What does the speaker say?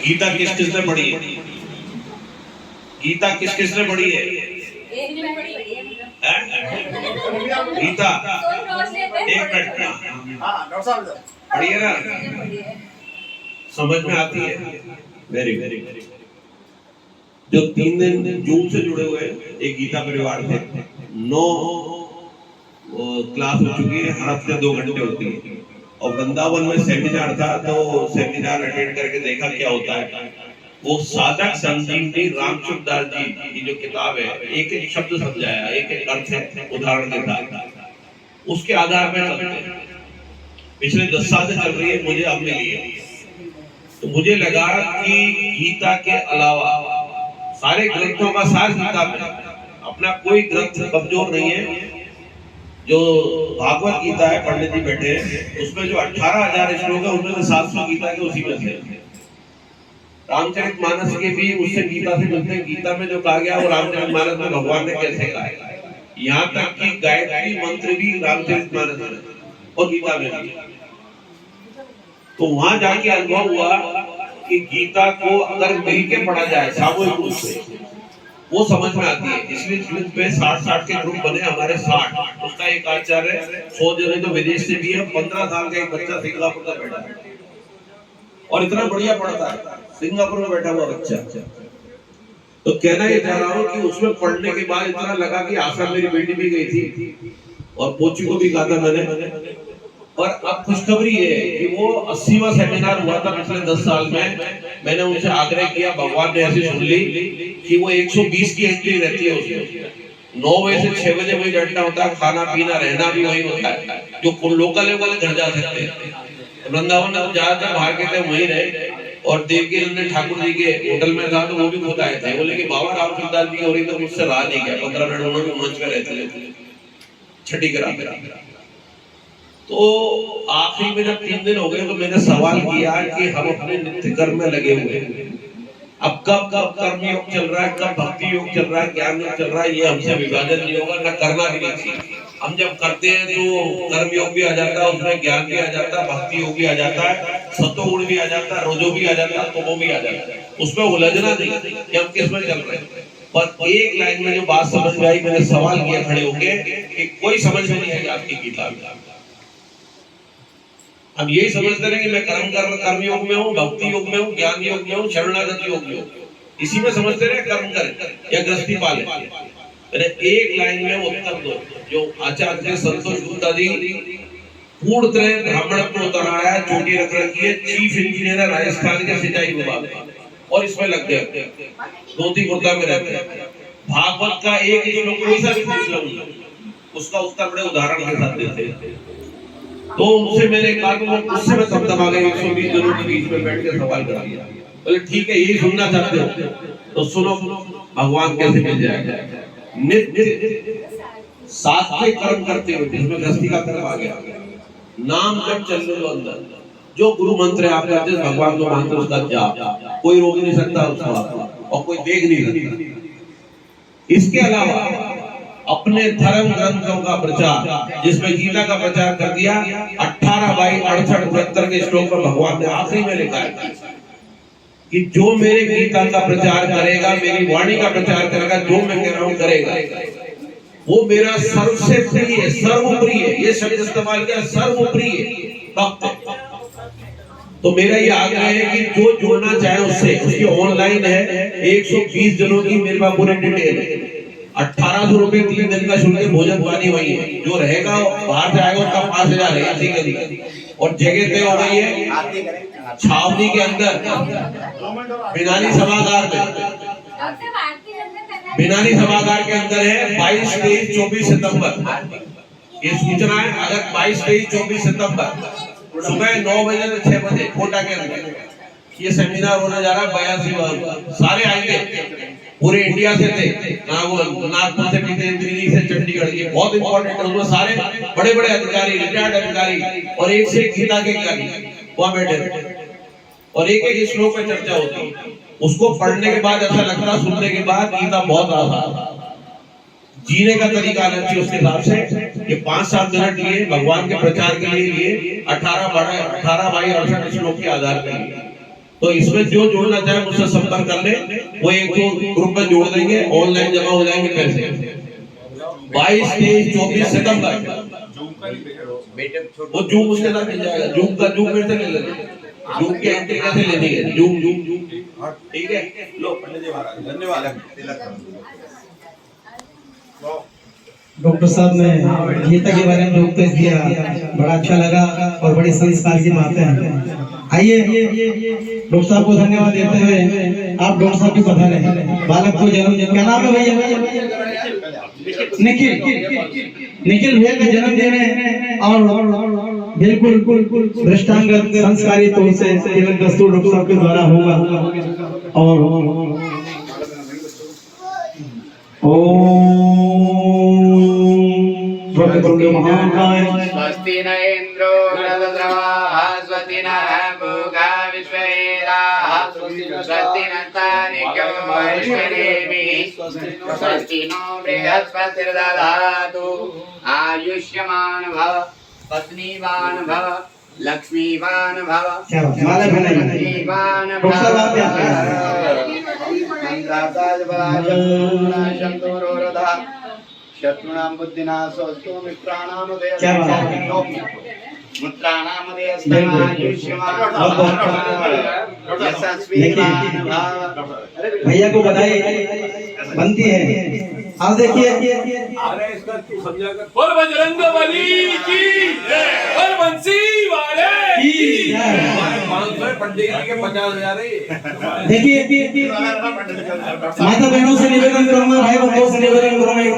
गीता किस किसने पढ़ी है? गीता किस किसने पढ़ी है? गीता एक मिनट पढ़ी है ना? समझ में आती है? Very very very. जो 3 दिन जून से जुड़े हुए एक गीता परिवार थे, 9 क्लास हो चुकी है, हर हफ्ते 2 घंटे होती है। और वृंदावन में सेमिनार था, तो सेमिनार अटेंड करके देखा क्या होता है। वो साधक संजीवनी रामचंद्र दास जी की जो किताब है, एक एक शब्द समझाया, एक एक अर्थ है, उदाहरण के साथ उसके आधार में चलते हैं। पिछले 10 साल से चल रही है, मुझे अब मिली है। तो मुझे लगा कि गीता के अलावा सारे ग्रंथों का सार गीता में, अपना कोई ग्रंथ कमजोर नहीं है। जो भागवत गीता है, पंडित जी बैठे हैं, उसमें जो 18,000 श्लोक है, उनमें से 700 गीता के उसी में से। रामचरितमानस के भी उससे गीता से मिलते हैं। गीता में जो कहा गया वो रामचरितमानस में भगवान ने कैसे कहा है। यहाँ तक कि गायत्री मंत्र भी रामचरितमानस में और गीता में भी। तो वहां जाके अनुभव हुआ कि गीता को अगर मिलके पढ़ा जाए सामूहिक रूप से, वो समझ में आती है। इसलिए ट्विट पे 60 के ग्रुप बने हमारे 60। उसका एक आचार्य 100 जने तो विदेश से भी है। 15 साल का एक बच्चा सिंगापुर का बैठा है और इतना बढ़िया पढ़ता है, सिंगापुर में बैठा हुआ बच्चा। तो कहना ये चाह रहा हूँ कि उसमें पढ़ने के बाद इतना लगा कि आसम मेरी बेटी भी गई थी और पोची को भी कहा था मैंने। और अब खुशखबरी है कि वो 80वां सेमिनार हुआ था पिछले 10 साल में। मैंने उनसे आग्रह किया, भगवान ने ऐसी सुन ली कि वो 120 की एंट्री रहती है उसमें। 9 बजे से 6 बजे वही बैठना होता है, खाना पीना रहना भी वही होता है। जो लोकल है वो घर जा सकते हैं। वृंदावन में ज्यादातर बाहर के थे, वही रहे। और देवकी नंदन ठाकुर जी के होटल में था, तो वो भी खुद आए थे। बोले कि बाबा रामचंद्र दास जी हो रही, तो मुझसे रहा नहीं गया। 15 मिनट उन्होंने मंच में रहते थे, छठी करा। तो आखिरी में जब 3 दिन हो गए, तो मैंने सवाल किया कि हम अपने नित्य कर्म में लगे हुए हैं। अब कब कर्म योग चल रहा है, कब भक्ति योग चल रहा है, ज्ञान योग चल रहा है, ये हमसे विभाजन नहीं होगा, ना करना भी नहीं चाहिए। हम जब करते हैं तो कर्म योग भी आ जाता है, उसमें ज्ञान भी आ जाता है, भक्ति योग भी आ जाता है, सत्वगुण भी आ जाता है, रजो भी आ जाता है, तमो भी आ जाता है। उसमें उलझना नहीं कि हम किस में चल रहे हैं। पर एक लाइन में जो बात समझ में आई, मैंने सवाल किया खड़े होके कि कोई समझ में नहीं आएगा आपकी गीता में। हम यही समझते रहे कि मैं कर्म योग में हूँ, भक्ति योग में हूँ, ज्ञान योग में हूँ, शरणागति योग में हूँ। इसी में समझते रहे कर्म करें या गृहस्थी पाले। मैंने एक लाइन में उत्तर दो। जो आचार्य संतोष गुप्ता जी पूर्ण तरह ब्राह्मण को उतर आया, चोटी रख रखी है, चीफ इंजीनियर है राजस्थान के सिंचाई विभाग में, और इसमें लग गए धोती कुर्ता में रहते हैं। भागवत का एक श्लोक कोई सा भी पूछ लो, उसका उत्तर बड़े उदाहरण के साथ देते हैं। तो उनसे मैंने कहा कि उससे मैं तब दबा गया, 120 जनों के बीच में बैठ के सवाल कर दिया। बोले ठीक है, यही सुनना चाहते हो तो सुनो, भगवान कैसे मिल जाएगा। नित्य सात्विक कर्म करते हुए, जिसमें गृहस्थी का कर्म आ गया, नाम जब चल रहे हो अंदर, जो गुरु मंत्र है आपका, जिस भगवान को मानते उसका जाप, कोई रोक नहीं सकता उसको और कोई देख नहीं सकता। इसके अलावा अपने धर्म ग्रंथों का प्रचार, जिसमें गीता का प्रचार कर दिया, 18 बाई 68 72 के श्लोक में भगवान ने आखिरी में लिखा है कि जो मेरे गीता का प्रचार करेगा, मेरी वाणी का प्रचार करेगा, जो मैं कह रहा हूं करेगा, वो मेरा सर्वसे प्रिय है, सर्वोप्रिय है। ये शब्द इस्तेमाल किया, सर्वोप्रिय भक्त। तो मेरा ये आग्रह है कि जो जुड़ना चाहे उससे, उसकी ऑनलाइन है, 120 जनों की मेरे पास पूरी डिटेल है। 1800 रुपए 3 दिन का शुल्क, भोजन पानी वही है। जो रहेगा बाहर जाएगा उसका 5000 है ऐसी गली। और जगह तय हो गई है छावनी के अंदर, बिनानी सभागार में, बिनानी सभागार के अंदर है। 22, 23, 24 सितंबर ये सूचना है। अगर 22, 23, 24 सितंबर सुबह 9 बजे से 6 बजे कोटा के अंदर ये सेमिनार होने जा रहा है। 82 सारे आएंगे, पूरे इंडिया से थे, नागपुर से भी थे, दिल्ली से, चंडीगढ़ के, बहुत इंपॉर्टेंट है। उसमें सारे बड़े बड़े अधिकारी, रिटायर्ड अधिकारी और एक से गीता के ज्ञानी वहां बैठे और एक एक श्लोक पे चर्चा होती। उसको पढ़ने के बाद ऐसा लगता, सुनने के बाद गीता बहुत आसान, जीने का तरीका अलग चाहिए उसके हिसाब से। ये 5-7 मिनट लिए भगवान के प्रचार के लिए 18 बाई 68 श्लोक के आधार पर। तो इसमें जो जोड़ना चाहे मुझसे संपर्क कर ले, वो एक तो ग्रुप में जोड़ देंगे, ऑनलाइन जमा हो जाएंगे पैसे। 22, 23, 24 सितंबर वो जूम उसके साथ मिल जाएगा। जूम का जूम मेरे से ले लेंगे, जूम की एंट्री कैसे लेनी है, जूम ठीक है। लो पंडित जी महाराज धन्यवाद। डॉक्टर साहब ने गीता के बारे में जो उपदेश दिया बड़ा अच्छा लगा और बड़ी संस्कार की बातें हैं। आइए डॉक्टर साहब को धन्यवाद देते हुए आप डॉक्टर साहब की बता रहे हैं बालक को जन्म, क्या नाम है भैया? निखिल भैया का जन्म दे रहे हैं और बिल्कुल दृष्टांगत संस्कारी तौर से तिलक दस्तूर डॉक्टर साहब के द्वारा होगा। और स्वस्ति न इंद्रो नरद्रवाः स्वस्ति नः पूषा विश्ववेदाः स्वस्ति नस्तार्क्ष्यो वैश्वदेवः स्वस्ति नो बृहस्पतिर्दधातु आयुष्यमान् भव पत्नीवान् भव लक्ष्मीवान् भव धनीवान् भव शत्रुणां बुद्धिनाशोऽस्तु मित्राणां भैया को बधाई बनती है। आप देखिए बोल बजरंगबली की जय, बोल बंसी वाले की जय। 500 पंडित जी के 50,000 देखिए माता बहनों से निवेदन करूंगा, भाई बंधुओं से निवेदन करूंगा।